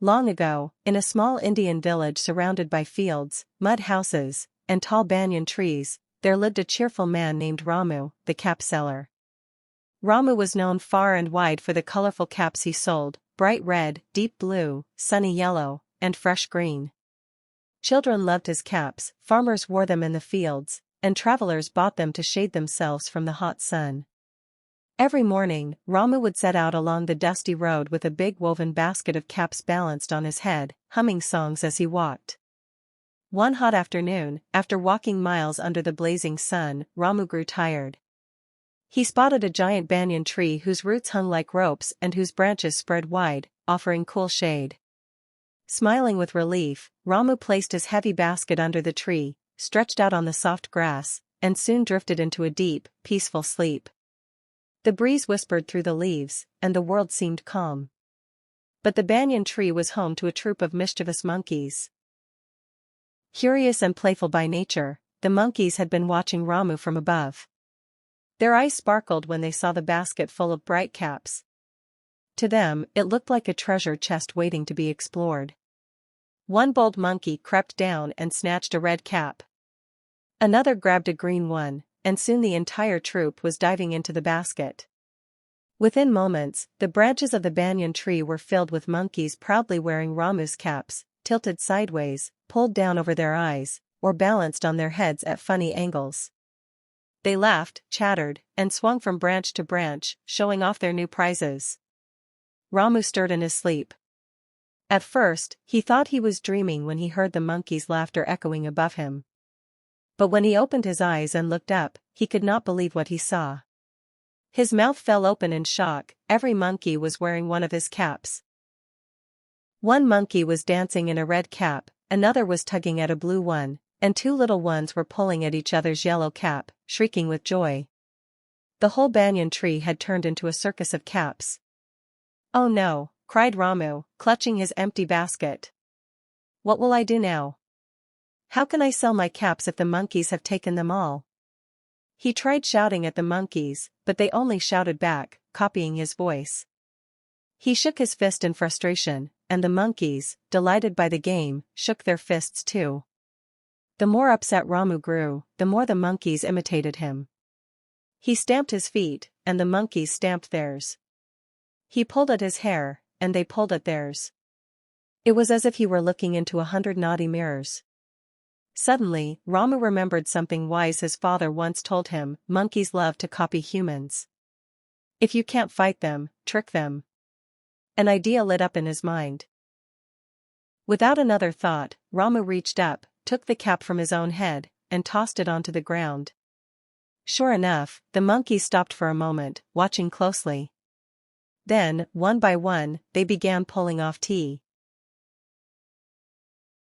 Long ago, in a small Indian village surrounded by fields, mud houses, and tall banyan trees, there lived a cheerful man named Ramu, the cap seller. Ramu was known far and wide for the colorful caps he sold, bright red, deep blue, sunny yellow, and fresh green. Children loved his caps, farmers wore them in the fields, and travelers bought them to shade themselves from the hot sun. Every morning, Ramu would set out along the dusty road with a big woven basket of caps balanced on his head, humming songs as he walked. One hot afternoon, after walking miles under the blazing sun, Ramu grew tired. He spotted a giant banyan tree whose roots hung like ropes and whose branches spread wide, offering cool shade. Smiling with relief, Ramu placed his heavy basket under the tree, stretched out on the soft grass, and soon drifted into a deep, peaceful sleep. The breeze whispered through the leaves, and the world seemed calm. But the banyan tree was home to a troop of mischievous monkeys. Curious and playful by nature, the monkeys had been watching Ramu from above. Their eyes sparkled when they saw the basket full of bright caps. To them, it looked like a treasure chest waiting to be explored. One bold monkey crept down and snatched a red cap. Another grabbed a green one, and soon the entire troop was diving into the basket. Within moments, the branches of the banyan tree were filled with monkeys proudly wearing Ramu's caps, tilted sideways, pulled down over their eyes, or balanced on their heads at funny angles. They laughed, chattered, and swung from branch to branch, showing off their new prizes. Ramu stirred in his sleep. At first, he thought he was dreaming when he heard the monkeys' laughter echoing above him. But when he opened his eyes and looked up, he could not believe what he saw. His mouth fell open in shock. Every monkey was wearing one of his caps. One monkey was dancing in a red cap, another was tugging at a blue one, and two little ones were pulling at each other's yellow cap, shrieking with joy. The whole banyan tree had turned into a circus of caps. "Oh no," cried Ramu, clutching his empty basket. "What will I do now? How can I sell my caps if the monkeys have taken them all?" He tried shouting at the monkeys, but they only shouted back, copying his voice. He shook his fist in frustration, and the monkeys, delighted by the game, shook their fists too. The more upset Ramu grew, the more the monkeys imitated him. He stamped his feet, and the monkeys stamped theirs. He pulled at his hair, and they pulled at theirs. It was as if he were looking into 100 naughty mirrors. Suddenly, Ramu remembered something wise his father once told him: monkeys love to copy humans. If you can't fight them, trick them. An idea lit up in his mind. Without another thought, Ramu reached up, took the cap from his own head, and tossed it onto the ground. Sure enough, the monkeys stopped for a moment, watching closely. Then, one by one, they began pulling off tea.